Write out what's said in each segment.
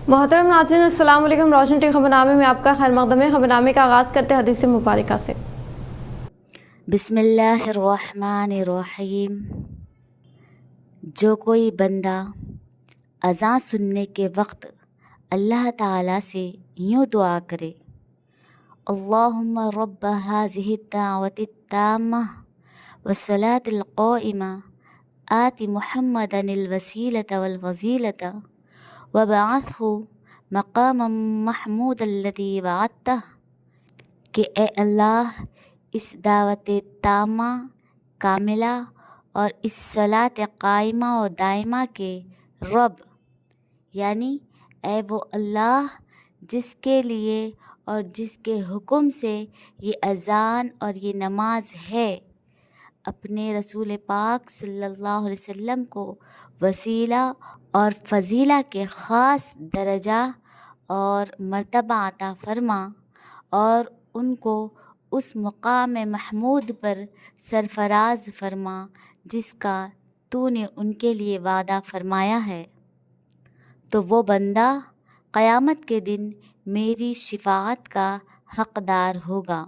मोहतरम नाज़रीन, अस्सलाम वालेकुम। रोशन टी खबरनामे में आपका खैर मक़दम है। खबरनामे का आगाज़ करते हैं हदीस मुबारका से। बिस्मिल्लाहिर्रहमानिर्रहीम। जो कोई बंदा अज़ान सुनने के वक्त अल्लाह ताला से यूँ दुआ करे, अल्लाहुम्मा रब्ब हाज़िहि दावति ताम्मा वस्सलातिल क़ाइमा आति मुहम्मदनिल वसीलता वल फ़ज़ीलता वबअथहु मक़ामम महमूदल्लज़ी वअदतह, कि ए अल्लाह, इस दावत तामा कामिला और इस सलात कायमा और दायमा के रब, यानी ए वो अल्लाह जिसके लिए और जिसके हुक्म से ये अज़ान और ये नमाज है, अपने रसूल पाक सल्लल्लाहु अलैहि वसल्लम को वसीला और फ़ज़ीला के ख़ास दर्जा और मर्तबा अता फ़रमा और उनको उस मुक़ाम महमूद पर सरफ़राज़ फ़रमा जिसका तूने उनके लिए वादा फ़रमाया है। तो वो बंदा क़यामत के दिन मेरी शिफ़ाअत का हक़दार होगा।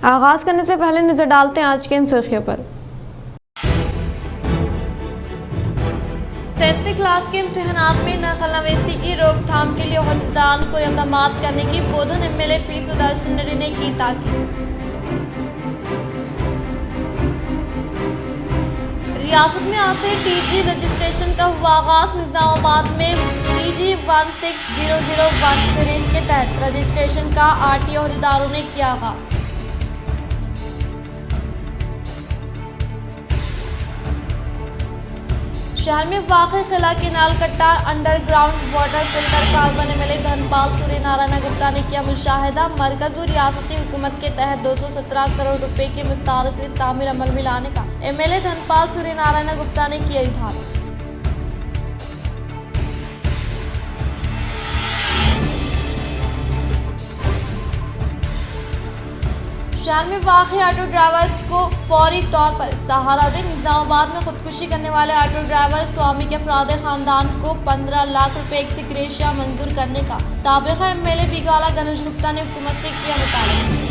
आगाज़ करने से पहले नज़र डालते हैं आज के इन सुर्खियों पर। 10th क्लास के इम्तिहानात में नक़लनवीसी की रोकथाम के लिए अहदेदारान को इक़दामात करने की बोधन MLA पी सुदर्शन रेड्डी ने की ताकीद। रियासत में आज से TG रजिस्ट्रेशन का हुआ आगाज़। निज़ामाबाद में TG 160001 सीरीज़ के तहत रजिस्ट्रेशन का RTO अहदेदारों ने किया आगाज़। शहर में वाक़ई किला केनाल कट्टा underground water filter carbon MLA Dhanpal Suryanarayan Gupta ने किया मुशाहिदा। मरकज़ व रियासती हुकूमत के तहत 217 करोड़ रुपए के विस्तार से तामीर अमल में लाने का MLA धनपाल सूर्यनारायण गुप्ता ने किया इज़हार। शहर में वाक़ई ऑटो ड्राइवर्स को फौरी तौर पर सहारा दे। निज़ामाबाद में खुदकुशी करने वाले ऑटो ड्राइवर स्वामी के अफराद ख़ानदान को 15 लाख रुपए की ग्रेशिया मंजूर करने का साबिक़ा MLA बिगाला गणेश गुप्ता ने हुकूमत से किया मुतालबा।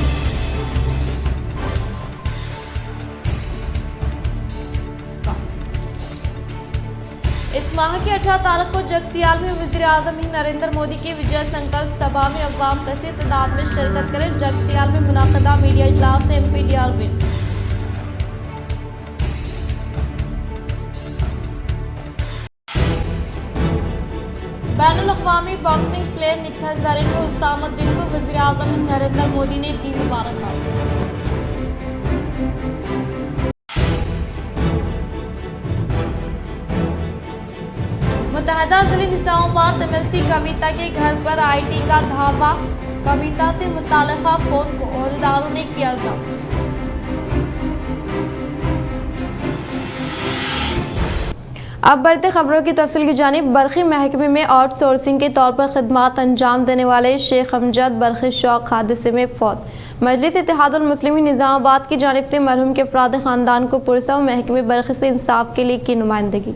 इस माह की 18 तारीख को जगतियाल में वज़ीर-ए-आज़म नरेंद्र मोदी की विजय संकल्प सभा में अवाम कसीर तादाद में शिरकत करें। जगतियाल में मुनाक़दा मीडिया इजलास से MP विन। बैनुल-अक़वामी बॉक्सिंग प्लेयर निखत ज़रीन को हुसामुद्दीन को वज़ीर-ए-आज़म नरेंद्र मोदी ने दी मुबारकबाद। मुत्तहदा ज़िले निज़ामाबाद MLC कविता के घर पर IT का धावा। कविता से मुताल्लिक़ा फ़ोन को अहदेदारों ने किया ज़ब्त। अब बढ़ते खबरों की तफसील की जानिब। बरक़ी महकमे में आउटसोर्सिंग के तौर पर खिदमात अंजाम देने वाले शेख अमजद बरक़ी शौक़ हादसे में फौत। मजलिस इत्तेहादुल मुस्लिमीन निज़ामाबाद की जानिब से मरहूम के अफराद ख़ानदान को पुरसा महकमे बरक़ी से इंसाफ के लिए की नुमाइंदगी।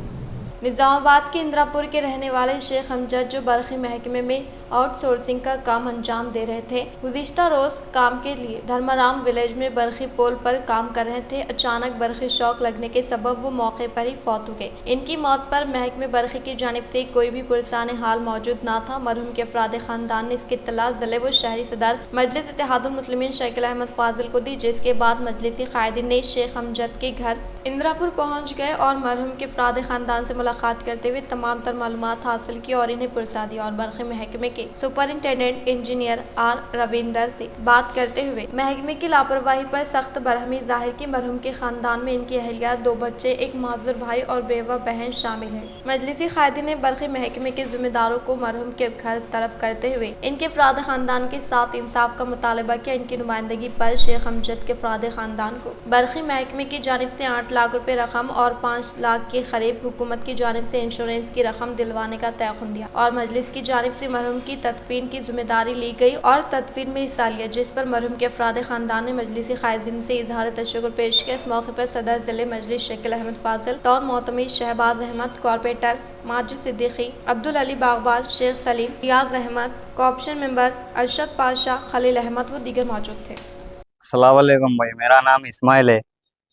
निज़ामाबाद के इंदिरापुर के रहने वाले शेख अमजद, जो बरक़ी महकमे में आउटसोर्सिंग का काम अंजाम दे रहे थे, गुज़िश्ता रोज़ काम के लिए धर्माराम विलेज में बरक़ी पोल पर काम कर रहे थे। अचानक बरक़ी शॉक लगने के सबब वो मौके पर ही फौत हो गए। इनकी मौत पर महकमे बरक़ी की जानिब से कोई भी पुरसाने हाल मौजूद न था। मरहूम के अफराद ख़ानदान ने इसकी इत्तला ज़िले व शहरी सदर मजलिस इत्तेहादुल मुस्लिमीन शकील अहमद फाजिल को दी, जिसके बाद मजलिसी कायदीन ने शेख अमजद के घर इंदिरापुर पहुँच गए और मरहूम के अफराद ख़ानदान से मुलाकात करते हुए तमाम तर मालूमात हासिल की और इन्हें पुरसा दिया। और बरक़ी महकमे के सुपरिंटेंडेंट इंजीनियर R रविंदर से बात करते हुए महकमे की लापरवाही पर सख्त बरहमी जाहिर की। मरहूम के खानदान में इनकी अहलिया, 2 बच्चे, एक माजूर भाई और बेवा बहन शामिल है। मजलिसी कायदी ने बरक़ी महकमे के जिम्मेदारों को मरहूम के घर तलब करते हुए इनके अफराद खानदान के साथ इंसाफ का मुतालबा किया। इनकी नुमाइंदगी पर शेख अमजद के अफराद खानदान को बरक़ी महकमे की जानिब से 8 लाख रुपए रकम और 5 लाख के करीब हुकूमत की जानिब से इंश्योरेंस की रकम दिलवाने का तयखुन दिया और मजलिस की जानिब से मरहूम की तदफीन की जिम्मेदारी ली गई और तदफीन में हिस्सा लिया, जिस पर मरहूम के अफराद खानदान ने मजलिसी कायदीन से इजहार तशक्कुर पेश किया। इस मौके पर सदर जिले मजलिस शकील अहमद फाजिल, टाउन मोहतमी शहबाज अहमद, कॉर्पोरेटर माजिद सिद्दीकी, अब्दुल अली बागबान, शेख सलीम, रियाज अहमद, कॉर्पोरेशन मेंबर अरशद पाशा, खलील अहमद व दीगर मौजूद थे। अस्सलाम वालेकुम भाई, मेरा नाम इस्माइल है।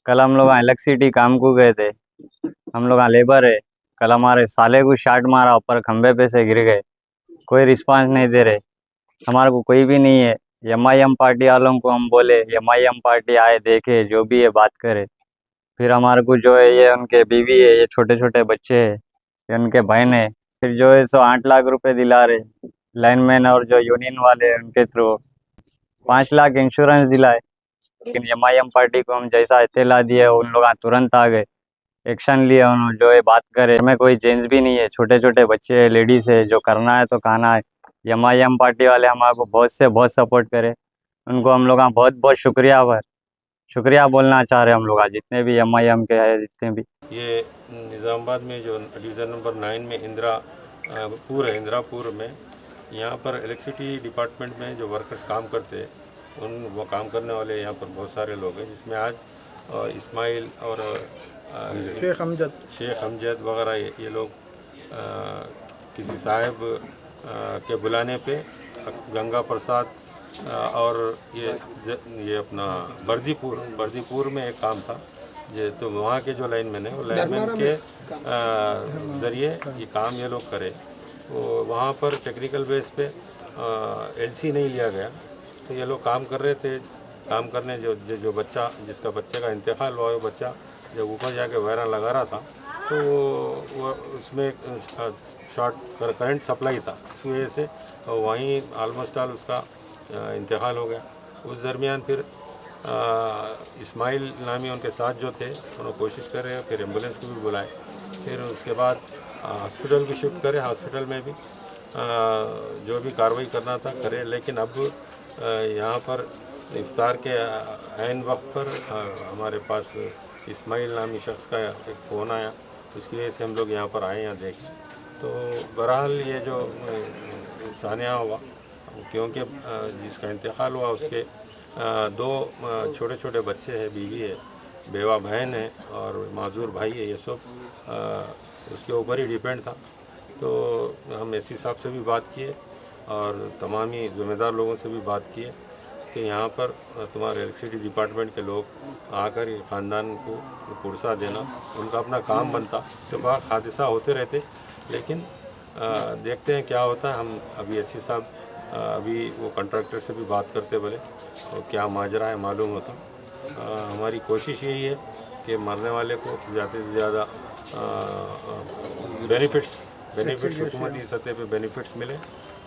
कल हम लोग इलेक्ट्रिसिटी काम को गए थे। हम लोग लेबर है। कल हमारे साले को शार्ट मारा, ऊपर खंबे पे से गिर गए। कोई रिस्पांस नहीं दे रहे, हमारे को कोई भी नहीं है। एमआईएम पार्टी वालों को हम बोले, एमआईएम पार्टी आए, देखे, जो भी है बात करे। फिर हमारे को जो है ये उनके बीवी है, ये छोटे छोटे बच्चे है, ये उनके बहन है। फिर जो है 8 लाख रुपए दिला रहे लाइनमैन और जो यूनियन वाले हैं उनके थ्रू 5 लाख इंश्योरेंस दिलाए। लेकिन एमआईएम पार्टी को हम जैसा इत्तला दिए उन लोग तुरंत आ गए, एक्शन लिए। उन्होंने जो है बात करे, हमें कोई जेंट्स भी नहीं है, छोटे छोटे बच्चे है, लेडीज है, जो करना है तो खाना है। एमआईएम पार्टी वाले हमारे को बहुत से बहुत सपोर्ट करे, उनको हम लोग बहुत बहुत शुक्रिया बोलना चाह रहे हैं हम लोग आज, जितने भी एमआईएम के है, जितने भी। ये निज़ामाबाद में जो डिवीज़न नंबर 9 में इंदिरापुर है, इंदिरापुर में यहाँ पर इलेक्ट्रिसिटी डिपार्टमेंट में जो वर्कर्स काम करते हैं वो काम करने वाले यहाँ पर बहुत सारे लोग हैं, जिसमें आज इस्माइल और शेख अमजद वगैरह ये लोग किसी साहब के बुलाने पे गंगा प्रसाद और ये अपना बर्दीपुर में एक काम था, ये तो वहाँ के जो लाइनमैन है वो लाइनमैन के ज़रिए ये काम ये लोग करे। तो वहाँ पर टेक्निकल बेस पे एलसी नहीं लिया गया, तो ये लोग काम कर रहे थे। काम करने जो बच्चा जिसका बच्चे का इंतकाल हुआ, वो बच्चा जब ऊपर जाके वायरन लगा रहा था तो वो उसमें शॉर्ट करंट सप्लाई था, इस वजह से वहीं ऑलमोस्ट ऑल उसका इंतकाल हो गया। उस दरमियान फिर इस्माइल नामी उनके साथ जो थे उन्होंने कोशिश कर रहे, फिर एम्बुलेंस को भी बुलाए, फिर उसके बाद हॉस्पिटल भी शिफ्ट करे। हॉस्पिटल में भी जो भी कार्रवाई करना था करे, लेकिन अब यहाँ पर इफ्तार के ऐन वक्त पर हमारे पास इस्माइल नामी शख्स का एक फ़ोन आया, उसकी वजह से हम लोग यहाँ पर आए, यहाँ देखें। तो बहरहाल ये जो सानिया हुआ, क्योंकि जिसका इंतकाल हुआ उसके 2 छोटे छोटे बच्चे हैं, बीवी है, बेवा बहन है और माजूर भाई है, ये सब उसके ऊपर ही डिपेंड था। तो हम एसी साहब से भी बात किए और तमामी ज़िम्मेदार लोगों से भी बात किए कि यहाँ पर तुम्हारे इलेक्ट्रिसिटी डिपार्टमेंट के लोग आकर ये ख़ानदान को पुरसा देना उनका अपना काम बनता। तो बार हादसा होते रहते, लेकिन देखते हैं क्या होता है। हम अभी एसी साहब अभी वो कॉन्ट्रैक्टर से भी बात करते बोले तो क्या माजरा है मालूम होता। हमारी कोशिश यही है कि मरने वाले को ज़्यादा से ज़्यादा बेनिफिट्स हुकूमती सतह पे बेनिफिट्स मिले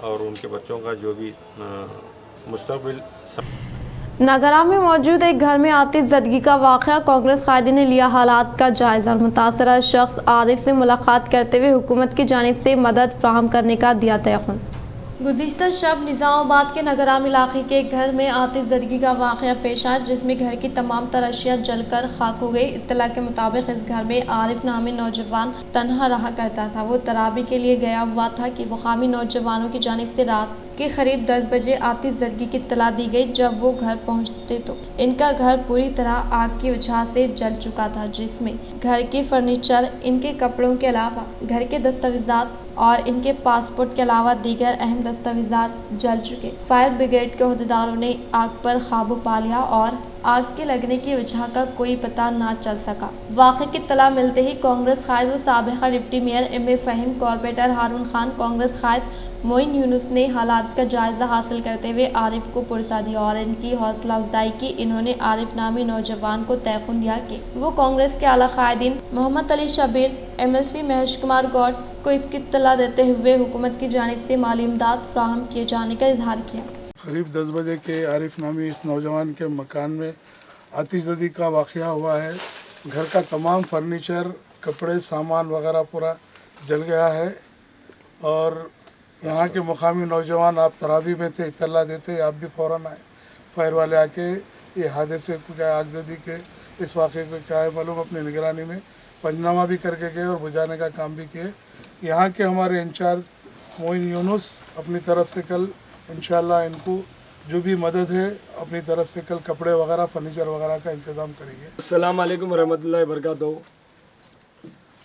और उनके बच्चों का जो भी मुस्तकबिल। नगरा में मौजूद एक घर में आतिशज़दगी का वाक़या, कांग्रेस कायदी ने लिया हालात का जायजा। मुतासरा शख्स आरिफ से मुलाकात करते हुए हुकूमत की जानिब से मदद फ्राहम करने का दिया तयखुन। गुज़िश्ता शब निज़ामाबाद के नगराम इलाके के एक घर में आतिशज़दगी का वाक़या पेश आया, जिसमें घर की तमाम तर अशिया जलकर खाक हो गई। इत्तला के मुताबिक इस घर में आरिफ नामी नौजवान तन्हा रहा करता था। वो तरावी के लिए गया हुआ था कि मुकामी नौजवानों की जानिब से रात के करीब 10 बजे आतिशज़दगी की इत्तला दी गई। जब वो घर पहुंचते तो इनका घर पूरी तरह आग की वजह से जल चुका था, जिसमें घर की फर्नीचर, इनके कपड़ों के अलावा घर के दस्तावेजात और इनके पासपोर्ट के अलावा दीगर अहम दस्तावेजात जल चुके। फायर ब्रिगेड के अहदेदारों ने आग पर काबू पा लिया और आग के लगने की वजह का कोई पता ना चल सका। वाक़े की इत्तला मिलते ही कांग्रेस कायद व साबिक़ा deputy mayor M Faheem, corporator Haroon Khan, Congress कायद मोइन यूनुस ने हालात का जायजा हासिल करते हुए आरिफ को पुरसा दिया और इनकी हौसला अफजाई की। इन्होंने आरिफ नामी नौजवान को तयखुन दिया कि वो कांग्रेस के आला कायदीन मोहम्मद अली शबीर, MLC महेश कुमार गौड़ को इसकी इत्तला देते हुए हुकूमत की जानिब से माली इमदाद फ्राहम किए जाने का इजहार किया। करीब 10 बजे के आरिफ नामी इस नौजवान के मकान में आतिशज़दी का वाक़या हुआ है। घर का तमाम फर्नीचर, कपड़े, सामान वगैरह पूरा जल गया है और यहाँ के मुकामी नौजवान, आप तरावी में थे, इत्तला देते आप भी फ़ौरन आए। फायर वाले आके ये हादसे को क्या, आगजदी के इस वाक़े को क्या है मालूम, अपनी निगरानी में पंचनामा भी करके गए और बुझाने का काम भी किए। यहाँ के हमारे इंचार्ज मोइन यूनुस अपनी तरफ से कल इंशाल्लाह इनको जो भी मदद है अपनी तरफ से कल कपड़े वगैरह फर्नीचर वगैरह का इंतज़ाम करेंगे। अस्सलाम वालेकुम रहमतुल्लाहि वबरकातुहू।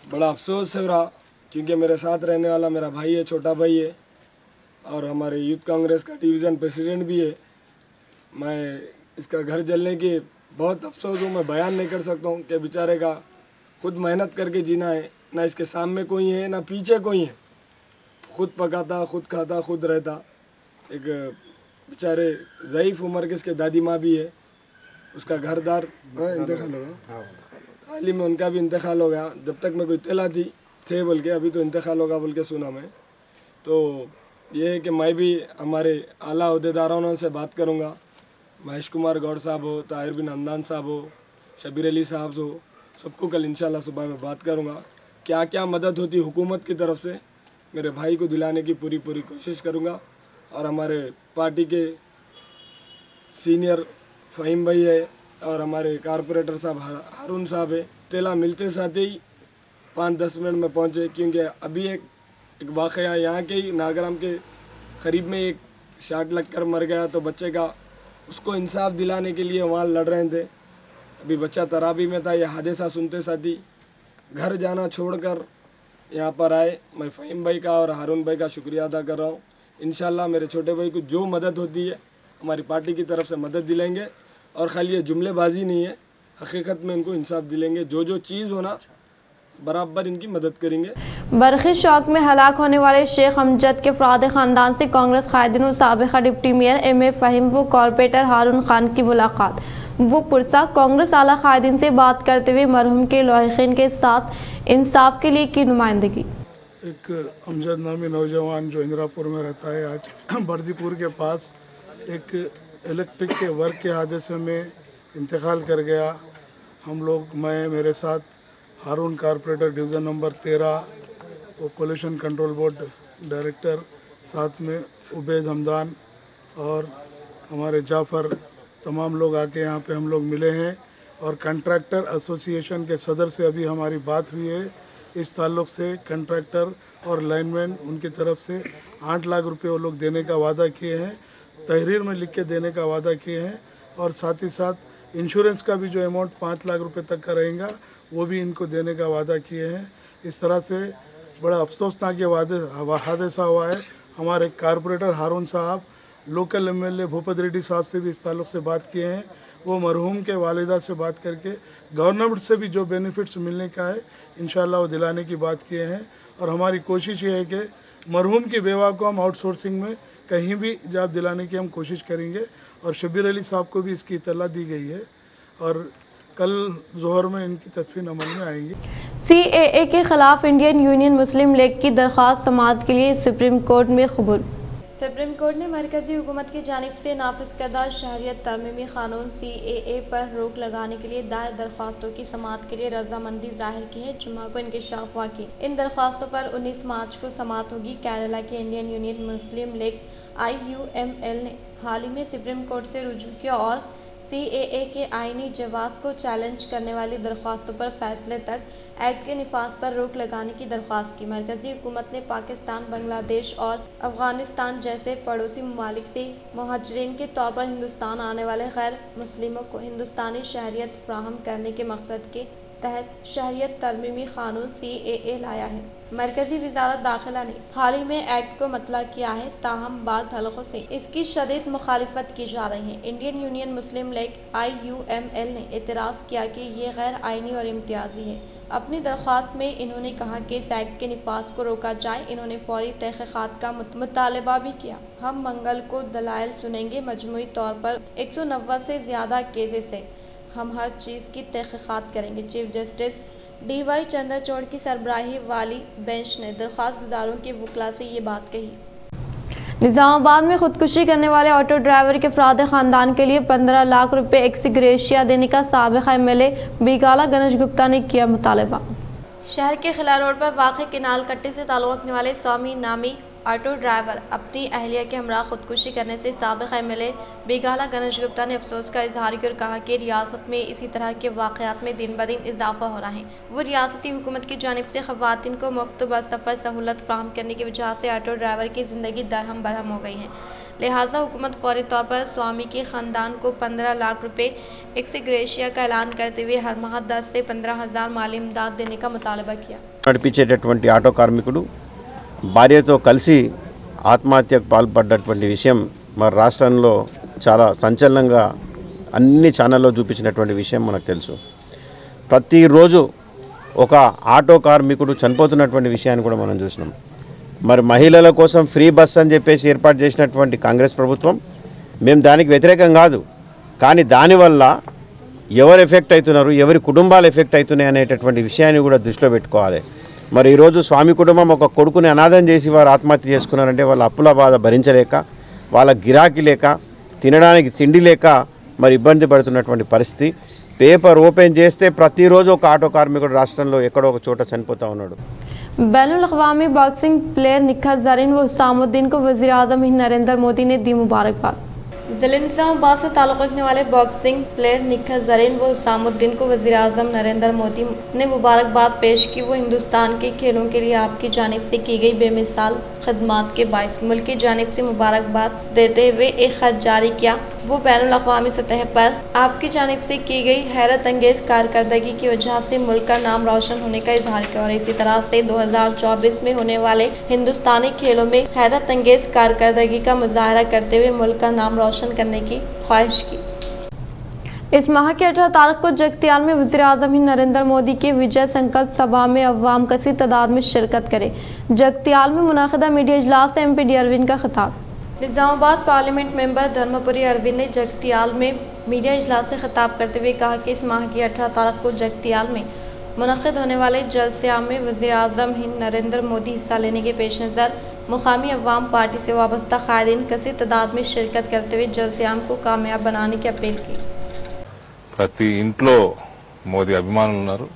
बड़ा अफसोस है रहा क्योंकि मेरे साथ रहने वाला मेरा भाई है, छोटा भाई है और हमारे यूथ कांग्रेस का डिवीज़न प्रेसिडेंट भी है। मैं इसका घर जलने की बहुत अफसोस हूँ, मैं बयान नहीं कर सकता हूँ कि बेचारे का खुद मेहनत करके जीना है, ना इसके सामने कोई है ना पीछे कोई है। खुद पकाता, खुद खाता, खुद रहता। एक बेचारे ज़ईफ़ उम्र के इसके दादी माँ भी है, उसका घरदार इंतकाल हो गया, हाल ही में उनका भी इंतकाल हो गया। जब तक मैं कोई इत्तला थी थे बोल के, अभी तो इंतकाल होगा बोल के सुना मैं। तो ये है कि मैं भी हमारे आला अहदेदारों से बात करूँगा, महेश कुमार गौड़ साहब हो, ताहिर बिन हमदान साहब हो, शबीर अली साहब हो, सबको कल इंशाल्लाह सुबह में बात करूँगा। क्या क्या मदद होती हुकूमत की तरफ से मेरे भाई को दिलाने की पूरी कोशिश करूँगा। और हमारे पार्टी के सीनियर फ़हीम भाई है और हमारे कारपोरेटर साहब हारून साहब है, तेला मिलते साथ ही 5-10 मिनट में पहुँचे क्योंकि अभी एक वाक़या यहाँ के ही नागराम के करीब में एक शाट लगकर मर गया, तो बच्चे का उसको इंसाफ दिलाने के लिए वहाँ लड़ रहे थे। अभी बच्चा तराबी में था, यह हादसा सुनते साथ ही घर जाना छोड़कर यहाँ पर आए। मैं फ़हीम भाई का और हारून भाई का शुक्रिया अदा कर रहा हूँ। इंशाल्लाह मेरे छोटे भाई को जो मदद होती है हमारी पार्टी की तरफ से मदद दिलाएंगे और खाली ये जुमलेबाजी नहीं है, हकीकत में इनको इंसाफ दिलाएंगे। जो चीज़ होना बराबर इनकी मदद करेंगे। बरखी शौक में हलाक होने वाले शेख अमजद के फ़राद ख़ानदान से कांग्रेस कायदीन व साबिक़ा डिप्टी मेयर M.A. फ़हीम व कॉरपोरेटर हारून खान की मुलाकात। वो पुरसा कांग्रेस आला कायदीन से बात करते हुए मरहूम के लवाहिकीन के साथ इंसाफ के लिए की नुमाइंदगी। एक अमजद नामी नौजवान जो इंदिरापुर में रहता है, आज बर्दीपुर के पास एक इलेक्ट्रिक के वर्क के हादसे में इंतकाल कर गया। हम लोग, मैं, मेरे साथ हारून कारपोरेटर डिवीज़न नंबर 13 वो पोल्यूशन कंट्रोल बोर्ड डायरेक्टर, साथ में उबैद हमदान और हमारे जाफ़र, तमाम लोग आके यहाँ पे हम लोग मिले हैं। और कंट्रैक्टर एसोसिएशन के सदर से अभी हमारी बात हुई है। इस ताल्लुक़ से कंट्रैक्टर और लाइनमैन उनकी तरफ से 8 लाख रुपए वो लोग देने का वादा किए हैं, तहरीर में लिख के देने का वादा किए हैं। और साथ ही साथ इंश्योरेंस का भी जो अमाउंट 5 लाख रुपए तक का रहेगा वो भी इनको देने का वादा किए हैं। इस तरह से बड़ा अफसोसनाक ये हादसा हुआ है। हमारे कारपोरेटर हारून साहब, लोकल MLA भूपत रेड्डी साहब से भी इस ताल्लुक़ से बात किए हैं। वो मरहूम के वालिदा से बात करके गवर्नमेंट से भी जो बेनिफिट्स मिलने का है इंशाल्लाह वो दिलाने की बात किए हैं। और हमारी कोशिश ये है कि मरहूम की बेवा को हम आउटसोर्सिंग में कहीं भी जॉब दिलाने की हम कोशिश करेंगे। और शबीर अली साहब को भी इसकी इत्तला दी गई है और कल जोहर में इनकी तदफीन अमल में आएंगी। CAA के खिलाफ इंडियन यूनियन मुस्लिम लीग की दरख्वास्त समाअत के लिए सुप्रीम कोर्ट में कबूल। सुप्रीम कोर्ट ने मरकजी हुकूमत की जानिब से नाफिज करदा शहरियत तरमीमी कानून CAA पर रोक लगाने के लिए दायर दरख्वास्तों की समाअत के लिए रजामंदी जाहिर की है। जुम्मा को इंकशाफ हुआ कि इन दरख्वास्तों पर 19 मार्च को समाअत होगी। केरला की इंडियन यूनियन मुस्लिम लीग IUML ने हाल ही में सुप्रीम कोर्ट से रुजू किया और CAA के आईनी जवाज़ को चैलेंज करने वाली दरख्वास्तों पर फैसले तक एक्ट के निफाज पर रोक लगाने की दरख्वास्त की। मरकजी हुकूमत ने पाकिस्तान, बांग्लादेश और अफगानिस्तान जैसे पड़ोसी ममालिक से मुहाजिरीन के तौर पर हिंदुस्तान आने वाले गैर मुस्लिमों को हिंदुस्तानी शहरियत फराहम करने के मकसद के तहत शहरियत तरमीमी कानून CAA लाया है। मरकजी वजारत दाखिला ने हाल ही में एक्ट को मतला किया है, ताहम बाज़ हलकों से इसकी शदीद मुखालिफत की जा रही है। इंडियन यूनियन मुस्लिम लीग IUML ने एतराज़ किया कि ये गैर आइनी और इम्तियाजी है। अपनी दरख्वास्त में इन्होंने कहा कि इस एक्ट के निफाज को रोका जाए। इन्होंने फौरी तहक़ीक़ात का मुतालबा भी किया। हम मंगल को दलाइल सुनेंगे। मजमूई तौर पर 190 से ज़्यादा केसेस है। हम हर चीज़ की तहक़ीक़ात करेंगे। चीफ जस्टिस DY चंद्रचूड़ की सरबराही वाली बेंच ने दरख्वास्त गुजारों के वकला से ये बात कही। निज़ामाबाद में खुदकुशी करने वाले ऑटो ड्राइवर के फ़राद ख़ानदान के लिए 15 लाख रुपए एक्सग्रेशिया देने का साबिक़ा MLA बिगाला गणेश गुप्ता ने किया मुतालबा। शहर के खिला रोड पर वाक़ किनाल कट्टी से ताल्लुक़ रखने वाले स्वामी नामी ऑटो ड्राइवर अपनी अहलिया के हमरा खुदकुशी करने से साबिक़ एमएलए बेगाला गणेश गुप्ता ने अफसोस का इजहार किया और कहा कि रियासत में इसी तरह के वाक़यात में दिन ब दिन इजाफा हो रहा है। वो रियासती हुकूमत की जानिब से ख़वातीन को मुफ्त बस सफ़र सहूलत फ़राहम करने की वजह से ऑटो ड्राइवर की ज़िंदगी दरहम बरहम हो गई है। लिहाजा हुकूमत फौरी तौर पर स्वामी के ख़ानदान को 15 लाख रुपए एक्स ग्रेशिया का ऐलान करते हुए हर माह 10 से 15,000 माली इमदाद देने का मुतालबा किया। నడిపించేటటువంటి ఆటో కార్మికుడు భార్యతో కలిసి ఆత్మహత్యకు పాల్పడ్డటువంటి విషయం మరి రాష్ట్రంలో చాలా సంచలనంగా అన్ని ఛానల్లో చూపించినటువంటి విషయం మనకు తెలుసు. ప్రతిరోజు ఒక ఆటో కార్మికుడు చనిపోతున్నటువంటి విషయాన్ని కూడా మనం చూసినాం. మరి మహిళల కోసం ఫ్రీ బస్ అని చెప్పేసి ఏర్పాటు చేసినటువంటి కాంగ్రెస్ ప్రభుత్వం మేము దానికి వ్యతిరేకం కాదు, కానీ దానివల్ల ఎవరు ఎఫెక్ట్ అవుతున్నారు, ఎవరి కుటుంబాలు ఎఫెక్ట్ అవుతున్నాయి అనేటటువంటి విషయాన్ని కూడా దృష్టిలో పెట్టుకోవాలి. మరి ఈరోజు స్వామి కుటుంబం ఒక కొడుకుని అనాథం చేసి వారు ఆత్మహత్య చేసుకున్నారంటే వాళ్ళ అప్పుల బాధ భరించలేక, వాళ్ళ గిరాకీ లేక, తినడానికి తిండి లేక మరి ఇబ్బంది పడుతున్నటువంటి పరిస్థితి. పేపర్ ఓపెన్ చేస్తే ప్రతిరోజు ఒక ఆటో కార్మికుడు రాష్ట్రంలో ఎక్కడో ఒక చోట చనిపోతూ ఉన్నాడు. बैनुल अक़वामी बॉक्सिंग प्लेयर निखात ज़रीन व हुसामुद्दीन को वज़ीर आज़म हिंद नरेंद्र मोदी ने दी मुबारकबाद। ज़िले निज़ामाबाद से ताल्लुक़ रखने वाले बॉक्सिंग प्लेयर निखात ज़रीन व हुसामुद्दीन को वज़ीर आज़म नरेंद्र मोदी ने मुबारकबाद पेश की। वो हिंदुस्तान के खेलों के लिए आपकी जानिब से की गई बेमिसाल खदमात के बाइस मुल्क की जानिब से मुबारकबाद देते हुए एक ख़त जारी किया। वो बैनुल अक़वामी सतह पर आपकी जानिब से की गई हैरत अंगेज़ कारकर्दगी की वजह से मुल्क का नाम रोशन होने का इजहार किया और इसी तरह से 2024 में होने वाले हिंदुस्तानी खेलों में हैरत अंगेज़ कारकर्दगी का मुजाहरा करते हुए मुल्क का नाम रोशन करने की ख्वाहिश की। इस माह की 18 तारीख को जगतियाल में वज़ीर आज़म हिंद नरेंद्र मोदी के विजय संकल्प सभा में अवाम कसी तादाद में शिरकत करें। जगतियाल में मुनाक़िदा मीडिया इजलास से एमपी अरविंद का खिताब। निज़ामाबाद पार्लियामेंट मेंबर धर्मपुरी अरविंद ने जगतियाल में मीडिया इजलास से खिताब करते हुए कहा कि इस माह की 18 तारीख को जगतियाल में मुनक़िद होने वाले जलसे में वज़ीर आज़म हिंद नरेंद्र मोदी हिस्सा लेने के पेश नज़र मुकामी अवाम पार्टी से वाबस्ता क़ायदीन कसी तादाद में शिरकत करते हुए जलसे को कामयाब बनाने की अपील की। ప్రతి ఇంట్లో మోదీ అభిమానులు ఉన్నారు.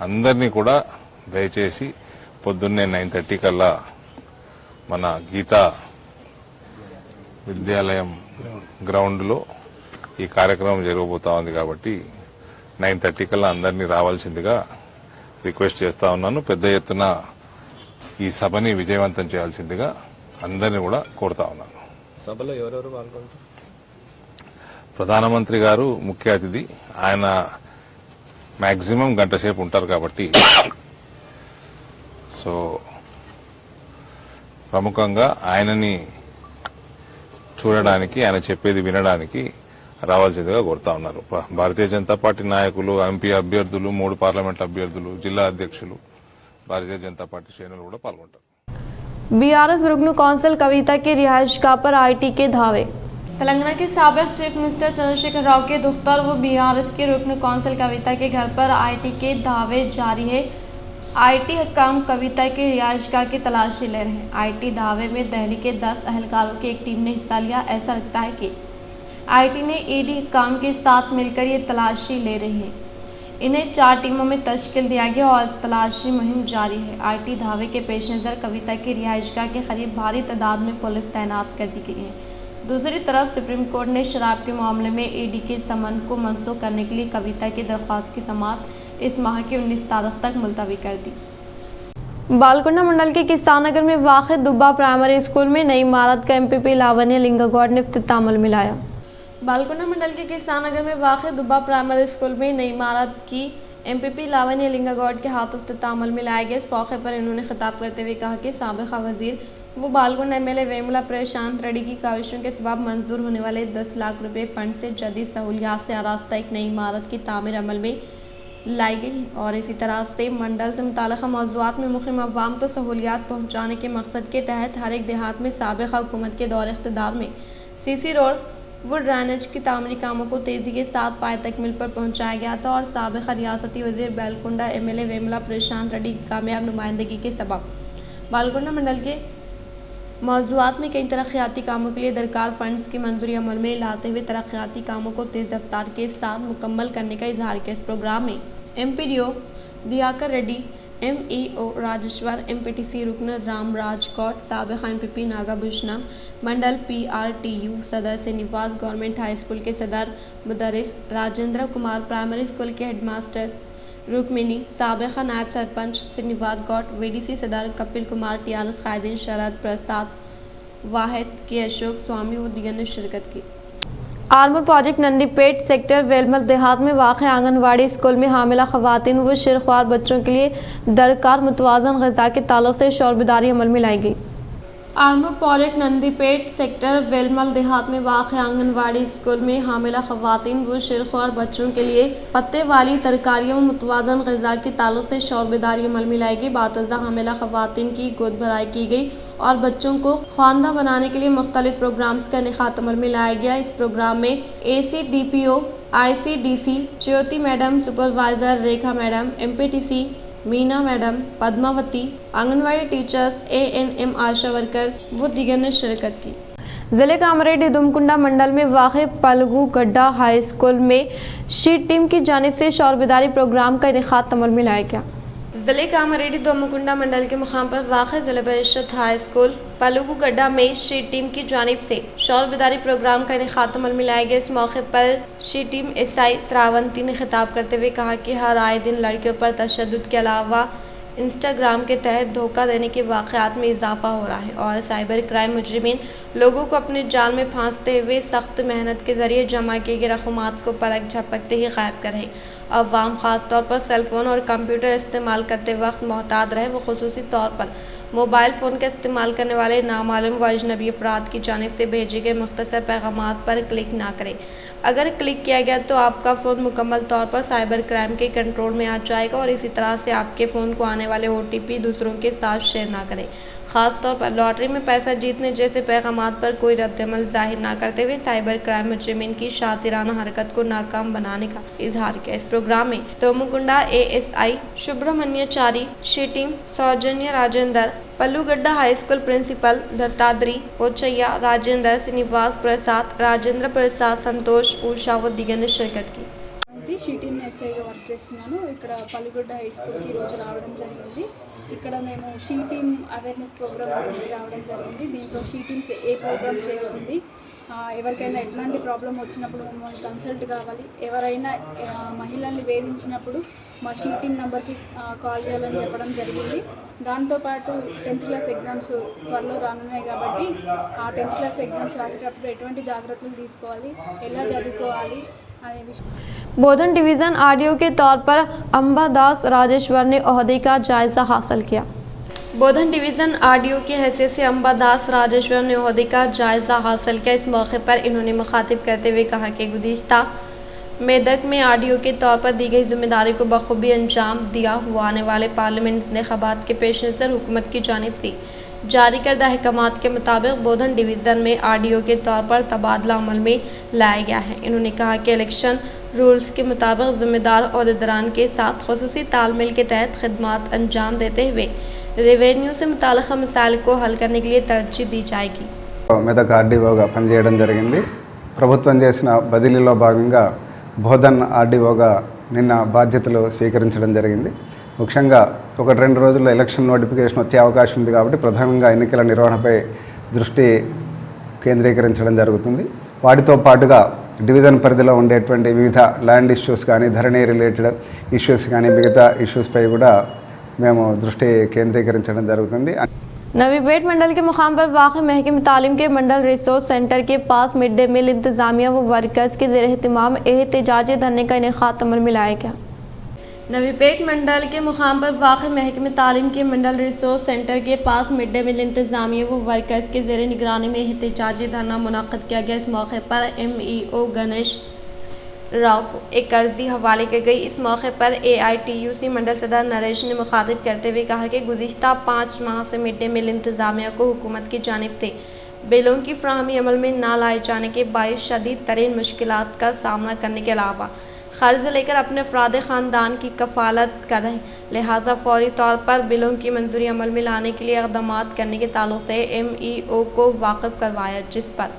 అందరినీ కూడా దయచేసి పొద్దున్నే 9:30 కల్లా మన గీతా విద్యాలయం గ్రౌండ్లో ఈ కార్యక్రమం జరగబోతా ఉంది కాబట్టి 9:30 కల్లా అందరినీ రావాల్సిందిగా రిక్వెస్ట్ చేస్తా ఉన్నాను. పెద్ద ఎత్తున ఈ సభని విజయవంతం చేయాల్సిందిగా అందరినీ కూడా కోరుతా ఉన్నాను. సభలో ఎవరెవరు పాల్గొంటారు? ప్రధానమంత్రి గారు ముఖ్య అతిథి. ఆయన మాక్సిమం గంట సేపు ఉంటారు కాబట్టి సో ప్రముఖంగా ఆయనని చూడడానికి, ఆయన చెప్పేది వినడానికి రావాల్సిందిగా కోరుతా ఉన్నారు. భారతీయ జనతా పార్టీ నాయకులు, ఎంపీ అభ్యర్థులు, 3 పార్లమెంట్ అభ్యర్థులు, జిల్లా అధ్యక్షులు, భారతీయ జనతా పార్టీ శ్రేణులు కూడా పాల్గొంటారు. बीआरएस रुकन कौंसिल कविता के रिहायशगाह पर आईटी के धावे। तेलंगाना के साबिक चीफ मिनिस्टर चंद्रशेखर राव के दफ्तर व बीआरएस के रुकन कौंसिल कविता के घर पर आईटी के धावे जारी है। आईटी हकाम कविता के रिहायशगाह की तलाशी ले रहे हैं। आईटी धावे में दिल्ली के 10 अहलकारों की एक टीम ने हिस्सा लिया। ऐसा लगता है कि आईटी ने ईडी हकाम के साथ मिलकर ये तलाशी ले रही है। इन्हें 4 टीमों में तश्कील दिया गया और तलाशी मुहिम जारी है। आईटी धावे के पेश नज़र कविता की रिहायशगाह के करीब भारी तादाद में पुलिस तैनात कर दी गई है। दूसरी तरफ सुप्रीम कोर्ट ने शराब के मामले में ईडी के समन को मनसूख करने के लिए कविता की दरख्वास्त की समाअत इस माह की 19 तारीख तक मुलतवी कर दी। बालकुंडा मंडल के किसान नगर में वाक़ दुब्बा प्राइमरी स्कूल में नई इमारत का एमपीपी लावण्य लिंगागौड़ ने इफ्तितामुल मिलाया। बालकुंडा मंडल के किसान नगर में वाक़ दुब्बा प्राइमरी स्कूल में नई इमारत की एमपीपी लावण्य लिंगागौड़ के हाथों इफ्तितामुल मिलाया गया। इस मौके पर इन्होंने खिताब करते हुए कहा कि साबिक़ा वज़ीर वो बालकुंडा एमएलए वेमुला प्रशांत रेड्डी की काविशों के सबब मंजूर होने वाले 10 लाख रुपए फंड से जदीद सहूलियात से आरास्ता एक नई इमारत की तामीर अमल में लाई गई है और इसी तरह से मंडल से मुताल्लिक़ा मौज़ूआत में मुक़िम अवाम को सहूलियात पहुँचाने के मकसद के तहत हर एक देहात में साबिक़ा हुकूमत के दौर इक़्तिदार में सीसी रोड वो ड्रेनेज की तामीरी कामों को तेज़ी के साथ पाए तकमील पर पहुँचाया गया था और साबिक़ा रियासती वज़ीर बालकुंडा एमएलए वेमुला प्रशांत रेड्डी की कामयाब नुमाइंदगी के सबब बालकुंडा मंडल के मौज़ूआत में कई तरक्याती कामों के लिए दरकार फंड्स की मंजूरी अमल में लाते हुए तरक्याती कामों को तेज़ रफ्तार के साथ मुकम्मल करने का इजहार किया। इस प्रोग्राम में MPDO Diyakar Reddy, MEO Rajeshwar, MPTC Rukan Ramraj Kaut, साबिक़ MPP नागाभूषणम, मंडल PRTU सदर श्रीनिवास, गवर्नमेंट हाई स्कूल के सदर मुदर्रिस राजेंद्र कुमार, प्राइमरी स्कूल के हेडमास्टर रुक्मिनी, साबिक़ा नायब सरपंच श्रीनिवास गौट, VDC सदर कपिल कुमार, TRS कायदीन शरद प्रसाद वाहिद के अशोक स्वामी व दीगर ने शिरकत की। आलमपुर प्रोजेक्ट नंदीपेट सेक्टर वेलमल देहात में वाक़ आंगनवाड़ी स्कूल में हामिला ख़वातीन व शिरख्वार बच्चों के लिए दरकार मुतवाज़न ग़िज़ा के ताल्लुक़ से शौरबेदारी अमल में लाई गई। आलमपुर प्रोजेक्ट नंदीपेट सेक्टर वेलमल देहात में वाक़ आंगनवाड़ी स्कूल में हामिला ख़वातीन व शिरख्वार बच्चों के लिए पत्ते वाली तरकारियों व मुतवाज़न ग़िज़ा के ताल्लुक़ से शौरबेदारी अमल में लाई गई। बातज़ा हामिला ख़वातीन की गोद भराई की गई और बच्चों को ख्वानदा बनाने के लिए मुख्तलिफ प्रोग्राम्स का इनेकाद अमल में लाया गया। इस प्रोग्राम में ACDPO, ICDC, Jyoti madam, supervisor Rekha madam, MPTC Meena madam, Padmavati, anganwadi teachers, ANM Asha workers व दीगर ने शिरकत की। ज़िले कामरेड्डी दुमकुंडा मंडल में वाक़ पलगू गड्ढा हाई स्कूल में शीट टीम की जानिब से शौरबेदारी प्रोग्राम का इनेकाद अमल में लाया गया। ज़िले कामरेड्डी दुमकुंडा मंडल के मुकाम पर वाक़ ज़िला परिषद हाई स्कूल पलगू गड्ढा में शीट टीम की जानिब से शौरबेदारी प्रोग्राम का इनेकाद अमल में लाया गया। इस मौके पर शीट टीम SI श्रावंती ने खिताब करते हुए कहा कि हर आए दिन लड़कियों पर तशद्दुद के अलावा इंस्टाग्राम के तहत धोखा देने के वाक़यात में इजाफा हो रहा है और साइबर क्राइम मुजरिमीन लोगों को अपने जाल में फांसते हुए सख्त मेहनत के ज़रिए जमा किए गए रकूमात को पलक झपकते ही गायब कर रहे। अवाम ख़ास तौर पर सेलफ़ोन और कंप्यूटर इस्तेमाल करते वक्त मोहतात रहे। वो ख़ुसूसी तौर पर मोबाइल फ़ोन का इस्तेमाल करने वाले नामालूम व अजनबी अफराद की जानिब से भेजे गए मुख्तसर पैगामात पर क्लिक ना करें। अगर क्लिक किया गया तो आपका फ़ोन मुकम्मल तौर पर साइबर क्राइम के कंट्रोल में आ जाएगा और इसी तरह से आपके फ़ोन को आने वाले OTP दूसरों के साथ शेयर ना करें। ख़ास तौर पर लॉटरी में पैसा जीतने जैसे पैगामात पर कोई रद्दअमल जाहिर ना करते हुए साइबर क्राइम मुजरिमीन की शातिराना हरकत को नाकाम बनाने का इजहार किया। इस प्रोग्राम में तोमुकुंडा ASI सुब्रमण्यचारी, शीटिंग Soujanya Rajendra, Pallugadda high school principal Dattadri Pochaiah, Rajendra, Srinivas Prasad, Rajendra Prasad, Santosh, Usha व दीगर ने शिरकत की। షీటింగ్ ఎస్ఐగా వర్క్ చేస్తున్నాను। ఇక్కడ పల్లిగొడ్డ హై స్కూల్కి ఈరోజు రావడం జరిగింది। ఇక్కడ మేము షీటింగ్ అవేర్నెస్ ప్రోగ్రామ్ గురించి రావడం జరిగింది। దీంట్లో షీటింగ్స్ ఏ ప్రోగ్రామ్ చేస్తుంది, ఎవరికైనా ఎట్లాంటి ప్రాబ్లం వచ్చినప్పుడు మమ్మల్ని కన్సల్ట్ కావాలి, ఎవరైనా మహిళల్ని వేధించినప్పుడు మా షీటింగ్ నెంబర్కి కాల్ చేయాలని చెప్పడం జరిగింది। దాంతోపాటు 10th క్లాస్ ఎగ్జామ్స్ త్వరలో రానున్నాయి కాబట్టి ఆ 10th క్లాస్ ఎగ్జామ్స్ రాసేటప్పుడు ఎటువంటి జాగ్రత్తలు తీసుకోవాలి, ఎలా చదువుకోవాలి అనే విషయం। बोधन डिवीज़न RDO के तौर पर अंबादास राजेश्वर ने ओहदे का जायज़ा हासिल किया। बोधन डिवीज़न RDO की हैसियत से अंबादास राजेश्वर ने ओहदे का जायज़ा हासिल किया। इस मौके पर इन्होंने मुखातिब करते हुए कहा कि गुज़िश्ता मेदक में RDO के तौर पर दी गई जिम्मेदारी को बखूबी अंजाम दिया हुआ। आने वाले पार्लियामेंट इंतखाबात के पेश नज़र हुकूमत की जानिब से जारी करदा अहकामात के मुताबिक बोधन डिवीज़न में RDO के तौर पर तबादला अमल में लाया गया है। इन्होंने कहा कि इलेक्शन रूल्स के मुताबिक ज़िम्मेदार अहदेदारान के साथ खुसूसी तालमेल के तहत खिदमात अंजाम देते हुए रेवेन्यू से मुताल्लिक़ मसाइल को हल करने के लिए तरजीह दी जाएगी। మెదక్ RDOగా పనిచేయడం జరిగింది। ప్రభుత్వం చేసిన బదిలీలో భాగంగా బోధన్ RDOగా నిన్న బాధ్యతలు స్వీకరించడం జరిగింది। ముఖ్యంగా 1-2 రోజుల్లో ఎలక్షన్ నోటిఫికేషన్ వచ్చే అవకాశం ఉంది కాబట్టి ప్రధానంగా ఎన్నికల నిర్వహణపై దృష్టి కేంద్రీకరించడం జరుగుతుంది। వాటితో పాటుగా డివిజన్ పరిధిలో ఉండేటువంటి వివిధ ల్యాండ్ ఇష్యూస్ కానీ, ధరణి రిలేటెడ్ ఇష్యూస్ కానీ, మిగతా ఇష్యూస్పై కూడా మేము దృష్టి కేంద్రీకరించడం జరుగుతుంది। नवीपेट मंडल के मुकाम पर वाक़ महकमे तालीम के मंडल रिसोर्स सेंटर के पास मिड डे मील इंतज़ामिया व वर्कर्स के ज़ेर एहतमाम एहतजाजी धरने का इनेकाद अमल में लाया गया। नवीपेट मंडल के मुकाम पर वाक़ महकमे तालीम के मंडल रिसोर्स सेंटर के पास मिड डे मील इंतज़ामिया व वर्कर्स के ज़ेर निगरानी में एहतजाजी धरना मुनक़्क़द किया गया। इस मौके पर MEO गणेश राव को एक अर्जी हवाले की गई। इस मौके पर AITUC मंडल सदर नरेश ने मुखातिब करते हुए कहा कि गुज़िश्ता 5 माह से मिड डे मील इंतज़ामिया को हुकूमत की जानिब से बिलों की फ्राहमी अमल में ना लाए जाने के बायस शदीद तरीन मुश्किलात का सामना करने के अलावा कर्ज लेकर अपने अफराद ख़ानदान की कफ़ालत कर रहे, लिहाजा फौरी तौर पर बिलों की मंजूरी अमल में लाने के लिए इक़दामात करने के ताल्लुक़ से MEO को वाक़िफ़ करवाया, जिस पर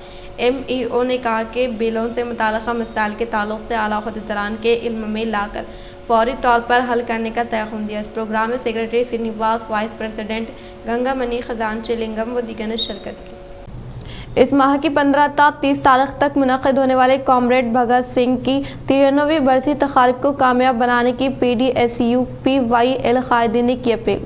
MEO ने कहा कि बिलों से मुताल्लिक़ मसाइल के ताल्लुक़ से आला अहदेदारान के इल्म में लाकर फौरी तौर पर हल करने का तयखुम दिया। इस प्रोग्राम में सेक्रेटरी श्रीनिवास, वाइस प्रेसिडेंट गंगामणि, खजांची लिंगम व दीगर ने शिरकत की। इस माह की 15 ता 30 तारीख तक मुनक़िद होने वाले कॉमरेड भगत सिंह की 93वीं बरसी तक़रीब को कामयाब बनाने की PDSU-PYL कायदीन ने की अपील।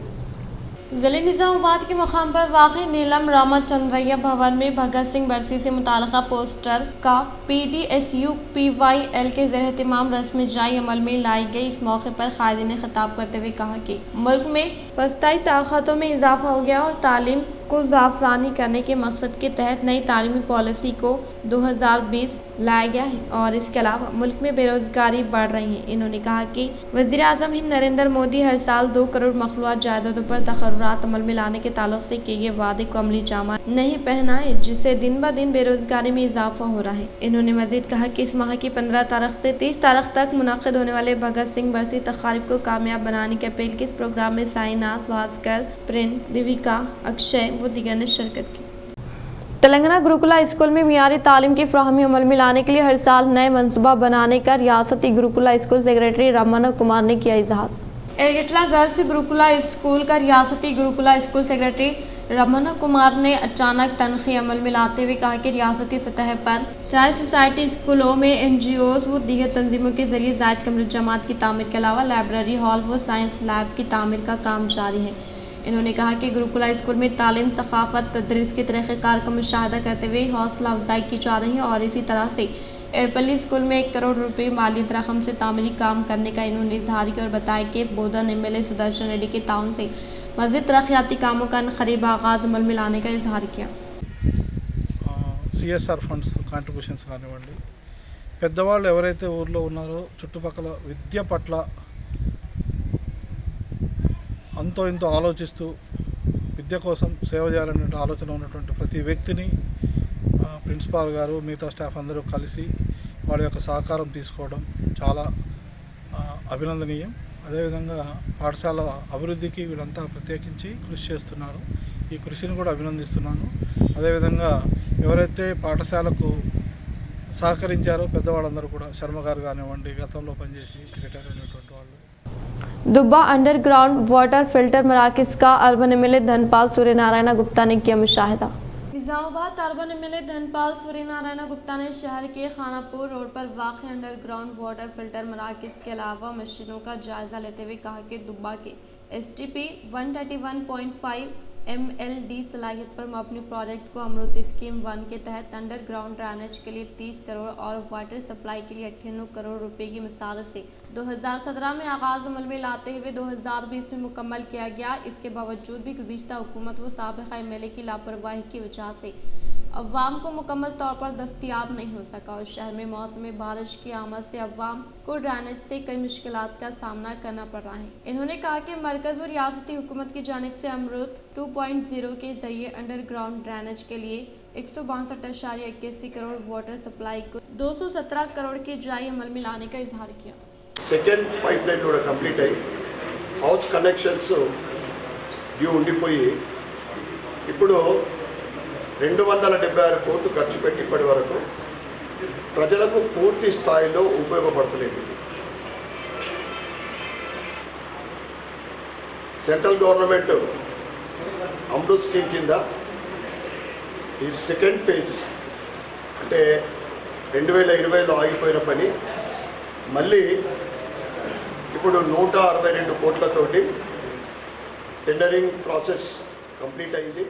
ज़िले निज़ामाबाद के मुकाम पर वाक़ई नीलम रामाचंद्रैया भवन में भगत सिंह बरसी से मुताल्लिक़ा पोस्टर का PDSU-PYL के ज़ेर एहतमाम रस्म जारी अमल में लाई गई। इस मौके पर कायदीन ने खिताब करते हुए कहा कि मुल्क में फस्ताई ताकतों में इजाफा हो गया और तालीम को ज़ाफ़रानी करने के मकसद के तहत नई तालीमी पॉलिसी को 2020 लाया गया है और इसके अलावा मुल्क में बेरोज़गारी बढ़ रही है। इन्होंने कहा कि वज़ीर आज़म हिंद नरेंद्र मोदी हर साल 2 करोड़ मखलूआत जायदादों पर तक़र्रुरात अमल में लाने के ताल्लुक़ से किए गए वादे को अमली जामा नहीं पहना है, जिससे दिन ब दिन बेरोज़गारी में इजाफा हो रहा है। इन्होंने मज़ीद कहा कि इस माह की 15 तारीख से 30 तारीख तक मुनक़िद होने वाले भगत सिंह बरसी तक़रीब को कामयाब बनाने की अपील की। इस प्रोग्राम में साइनाथ, भास्कर, प्रिंस, देविका, अक्षय व दीगर ने शिरकत की। तेलंगाना गुरुकुला स्कूल में मियारी तालीम की फ्राहमी अमल में लाने के लिए हर साल नए मनसूबा बनाने का रियासती गुरुकुला स्कूल सेक्रेटरी रमना कुमार ने किया इजहार। एरगिटला गर्ल्स गुरुकुला स्कूल का रियासती गुरुकुला स्कूल सेक्रेटरी रमना कुमार ने अचानक तनख़ी अमल में लाते हुए कहा कि रियासती सतह पर ट्राई सोसाइटी स्कूलों में NGOs व दीगर तंजीमों के जरिए ज़ायद कमरे जमात की तामीर के अलावा लाइब्रेरी हॉल व साइंस लैब की तामीर का काम जारी है। इन्होंने कहा कि गुरुकुला स्कूल में तालीम, सक़ाफ़त, तदरीस के तरीक़ेकार का मुशाहिदा करते हुए हौसला अफजाई की जा रही है और इसी तरह से एरपल्ली स्कूल में 1 करोड़ रुपये माली रकम से तामीरी काम करने का इन्होंने इजहार किया और बताया कि बोधन MLA सुदर्शन रेड्डी के ताउन से मज़ीद तरक्याती कामों का क़रीब आगाज़ अमल में लाने का इजहार किया। CSR फंड्स కాంట్రిబ్యూషన్స్ కానివ్వండి, పెద్దవాళ్ళు ఎవరైతే ఊర్లో ఉన్నారో చుట్టుపక్కల విద్య పట్ల అంతో ఇంతో ఆలోచిస్తూ విద్య కోసం సేవ చేయాలనే ఆలోచన ఉన్నటువంటి ప్రతి వ్యక్తిని ప్రిన్సిపాల్ గారు, మిగతా స్టాఫ్ అందరూ కలిసి వాళ్ళ యొక్క సహకారం తీసుకోవడం చాలా అభినందనీయం. అదేవిధంగా పాఠశాల అభివృద్ధికి వీళ్ళంతా ప్రత్యేకించి కృషి చేస్తున్నారు. ఈ కృషిని కూడా అభినందిస్తున్నాను. అదేవిధంగా ఎవరైతే పాఠశాలకు సహకరించారో పెద్దవాళ్ళందరూ కూడా, శర్మ గారు కానివ్వండి, గతంలో పనిచేసి రిటైర్ అయినటువంటి వాళ్ళు. दुब्बा अंडरग्राउंड वाटर फिल्टर मराकज़ का अर्बन MLA धनपाल सूर्यनारायण गुप्ता ने किया मुशाहिदा। निज़ामाबाद अर्बन MLA धनपाल सूर्यनारायण गुप्ता ने शहर के खानापुर रोड पर वाक़ अंडरग्राउंड वाटर फिल्टर मराकज़ के अलावा मशीनों का जायज़ा लेते हुए कहा कि दुब्बा के STP 131.5 MLD सलाहियत पर मबनी प्रोजेक्ट को अमृत स्कीम 1 के तहत अंडरग्राउंड ड्रेनेज के लिए 30 करोड़ और वाटर सप्लाई के लिए 98 करोड़ रुपए की मसारत से 2017 में आगाज़ अमल में लाते हुए 2020 में मुकम्मल किया गया। इसके बावजूद भी गुज़िश्ता हुकूमत व साबिक़ा MLA की लापरवाही की वजह से अवाम को मुकम्मल तौर पर दस्तियाब नहीं हो सका और शहर में मौसम बारिश की आमद से अवाम को ड्रेनेज से कई मुश्किलात का सामना करना पड़ रहा है। इन्होंने कहा कि मरकज़ व रियासती हुकूमत की जानिब से अमृत 2.0 के जरिए अंडरग्राउंड ड्रेनेज के लिए 162.81 करोड़, वाटर सप्लाई को 217 करोड़ के जारी अमल में लाने का इजहार किया। సెకండ్ పైప్ లైన్ కూడా కంప్లీట్ అయ్యి హౌస్ కనెక్షన్స్ డ్యూ ఉండిపోయి ఇప్పుడు 276 కోట్లు ఖర్చు పెట్టి ఇప్పటి వరకు ప్రజలకు పూర్తి స్థాయిలో ఉపయోగపడతలేదు. సెంట్రల్ గవర్నమెంట్ అమృత్ స్కీమ్ కింద ఈ సెకండ్ ఫేజ్ అంటే 2020లో ఆగిపోయిన పని మళ్ళీ ఇప్పుడు 162 కోట్లతోటి టెండరింగ్ ప్రాసెస్ కంప్లీట్ అయింది.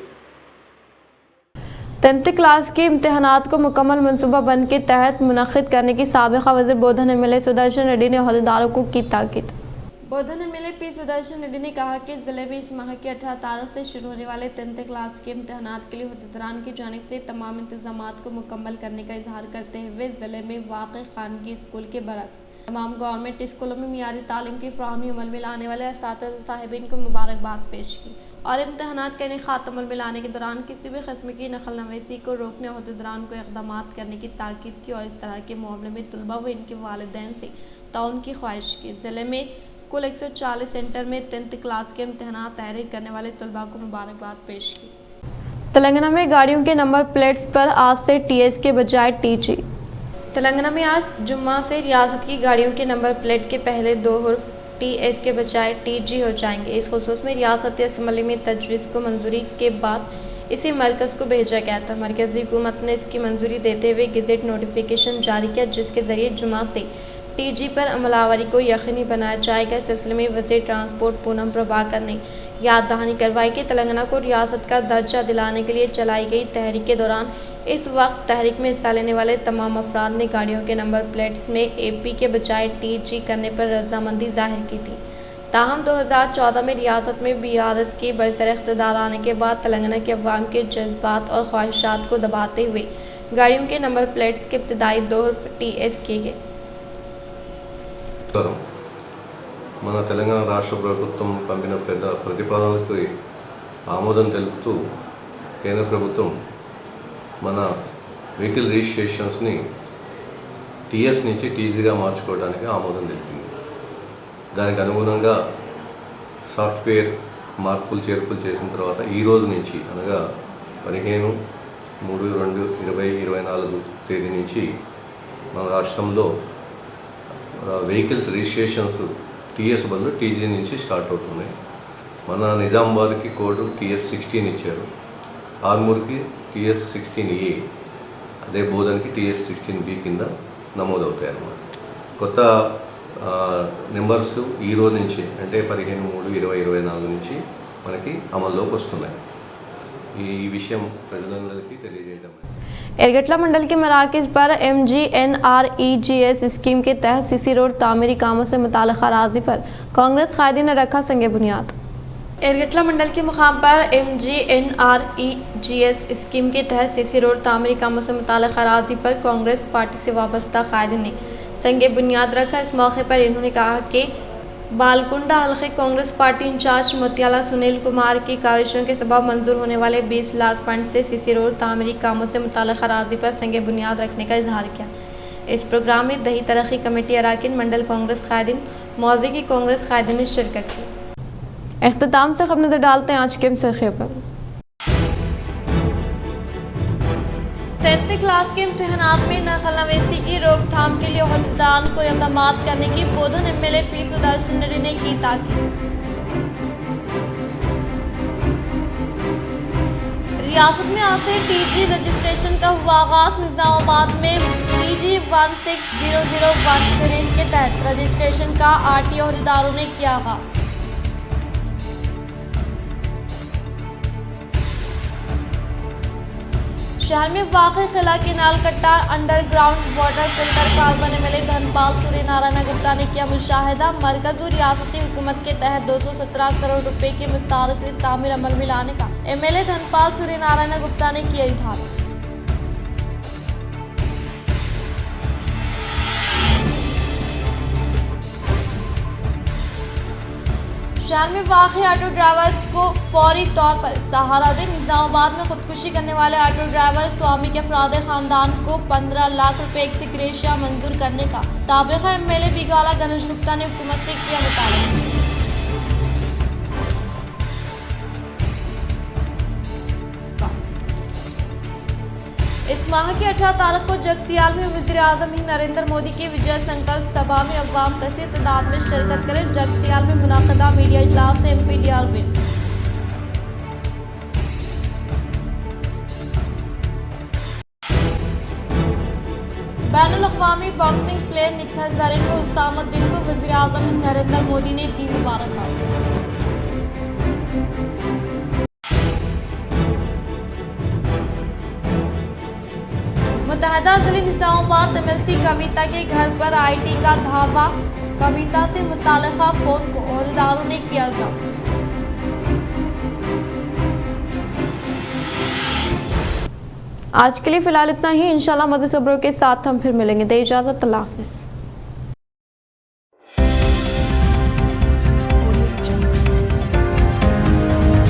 10th क्लास के इम्तहानात को मुकम्मल मनसूबा बंद के तहत मुनक़िद करने की साबिक़ा वज़ीर बोधन MLA सुदर्शन रेड्डी ने अहदेदारों को की ताकीद। बोधन MLA P सुदर्शन रेड्डी ने कहा कि ज़िले में इस माह की 18 तारीख से शुरू होने वाले 10th क्लास के इम्तहानात के लिए अहदेदारान की जानिब से तमाम इंतजामात को मुकम्मल करने का इजहार करते हुए ज़िले में वाक़ खानगी स्कूल के बरक्स तमाम गवर्नमेंट स्कूलों में मियारी तालीम की फ्राहमी अमल में लाने वाले असातिज़ा साहिबीन को मुबारकबाद पेश की और इम्तहानात का इनेकाद अमल में लाने के दौरान किसी भी किस्म की नकल नवीसी को रोकने अहदेदारान को इक़दाम करने की ताकीद की और इस तरह के मामले में तलबा व इनके वालिदैन से ताउन की ख्वाहिश की। ज़िले में कुल 140 सेंटर में 10th क्लास के इम्तहानात तहरीर करने वाले तलबा को मुबारकबाद पेश की। तेलंगाना में गाड़ियों के नंबर प्लेट्स पर आज से TS के बजाय TG। तेलंगाना में आज जुम्मा से रियासत की गाड़ियों के नंबर प्लेट के पहले दो हुर्फ TS के बजाय TG हो जाएंगे। इस खुसूस में रियासती असम्बली में तजवीज़ को मंजूरी के बाद इसे मरकज़ को भेजा गया था। मरकज़ी हुकूमत ने इसकी मंजूरी देते हुए गेजेट नोटिफिकेशन जारी किया, जिसके ज़रिए जुम्मा से TG पर अमलावरी को यकीनी बनाया जाएगा। इस सिलसिले में वज़ीर ट्रांसपोर्ट पूनम प्रभाकर ने याद दहानी करवाई कि तेलंगाना को रियासत का दर्जा दिलाने के लिए चलाई गई तहरीक के दौरान इस वक्त तहरीक में हिस्सा लेने वाले तमाम अफराद ने गाड़ियों के नंबर प्लेट्स में AP के बजाय TG करने पर रजामंदी जाहिर की थी। ताहम 2014 में रियासत में BRS की बरसर इख्तिदार आने के बाद तेलंगाना के अवाम के जज्बात और ख्वाहिशात को दबाते हुए गाड़ियों के नंबर प्लेट्स के इब्तदाई दो हुर्फ TS किए गए। మన తెలంగాణ రాష్ట్ర ప్రభుత్వం పంపిన పెద్ద ప్రతిపాదనలకు ఆమోదం తెలుపుతూ కేంద్ర ప్రభుత్వం మన వెహికల్ రిజిస్ట్రేషన్స్ని TS నుంచి TGగా మార్చుకోవడానికి ఆమోదం తెలిపింది. దానికి అనుగుణంగా సాఫ్ట్వేర్ మార్పులు చేర్పులు చేసిన తర్వాత ఈ రోజు నుంచి అనగా 15/3/2024 తేదీ నుంచి మన రాష్ట్రంలో వెహికల్స్ రిజిస్ట్రేషన్స్ TS బదులు TG నుంచి స్టార్ట్ అవుతున్నాయి. మన నిజామాబాద్కి కోడ్ TS16 ఇచ్చారు, ఆర్మూర్కి TS16A, అదే బోధన్కి TS16B కింద నమోదవుతాయి అన్నమాట. కొత్త నెంబర్స్ ఈ రోజు నుంచి అంటే 15/3/2024 నుంచి మనకి అమల్లోకి వస్తున్నాయి. ఈ విషయం ప్రజలందరికీ తెలియజేయడం. एरगटला मंडल के मराकज़ पर MGNREGS स्कीम के तहत CC रोड तामीरी कामों से मुताल्लिक़ अराज़ी पर कांग्रेस कायदीन ने रखा संग बुनियाद। एरगटला मंडल के मुकाम पर MGNREGS स्कीम के तहत CC रोड तामीरी कामों से मुताल्लिक़ अराज़ी पर कांग्रेस पार्टी से वाबस्ता कायदीन ने संग बुनियाद रखा। इस मौके पर इन्होंने कहा कि बालकुंडा हल्के कांग्रेस पार्टी इंचार्ज मुत्याला सुनील कुमार की काविशों के सबब मंजूर होने वाले 20 लाख फंड से CC रोड तामीरी कामों से मुताल्लिक़ अराज़ी पर संग बुनियाद रखने का इजहार किया। इस प्रोग्राम में दही तरक्की कमेटी अरकान, मंडल कांग्रेस कायदीन, मौज़े की कांग्रेस कायदीन ने शिरकत की। इख्तिताम से खबर नजर डालते हैं आज के मुसलखे पर। 10th क्लास के इम्तिहानात में नकलनवीसी की रोकथाम के लिए अहदेदार को इक़दामात करने की बोधन MLA P सुदर्शन रेड्डी ने की ताकीद। रियासत में आज से TG रजिस्ट्रेशन का हुआ आगाज। निज़ामाबाद में TG 160001 सीरीज के तहत रजिस्ट्रेशन का RTO अहदेदारों ने किया आगाज। शहर में वाक़ किला किनाल कट्टा अंडरग्राउंड वाटर फिल्टर कारखाने MLA धनपाल सूर्यनारायण गुप्ता ने किया मुशाहिदा। मरकज़ व रियासती हुकूमत के तहत 217 करोड़ रुपए की मिस्तार से तामीर अमल में लाने का MLA धनपाल सूर्यनारायण गुप्ता ने किया इजहार। शहर में वाक़ई ऑटो ड्राइवर्स को फौरी तौर पर सहारा दे। निज़ामाबाद में खुदकुशी करने वाले ऑटो ड्राइवर स्वामी के अफराद खानदान को 15 लाख रुपए की क्रेशिया मंजूर करने का साबिक़ा MLA बिगाला गणेश गुप्ता ने हुकूमत से किया मुतालबा। इस माह की 18 तारीख को जगतियाल में वज़ीर-ए-आज़म नरेंद्र मोदी की विजय संकल्प सभा में अवाम कसीर तादाद में शिरकत करें। जगतियाल में मुनाक़िदा मीडिया इजलास से MPDR विन। बैनुल-अक़वामी बॉक्सिंग प्लेयर निखिल ज़रीन को हुसामुद्दीन को वज़ीर-ए-आज़म नरेंद्र मोदी ने दी मुबारकबाद। मुत्तहदा ज़िले निज़ामाबाद MLC कविता के घर पर IT का धावा। कविता से मुताल्लिक़ा फ़ोन को अहदेदारों ने किया जब्त। आज के लिए फ़िलहाल इतना ही। इंशाल्लाह मज़ीद खबरों के साथ हम फिर मिलेंगे। दे इजाज़त, अल्लाह हाफ़िज़।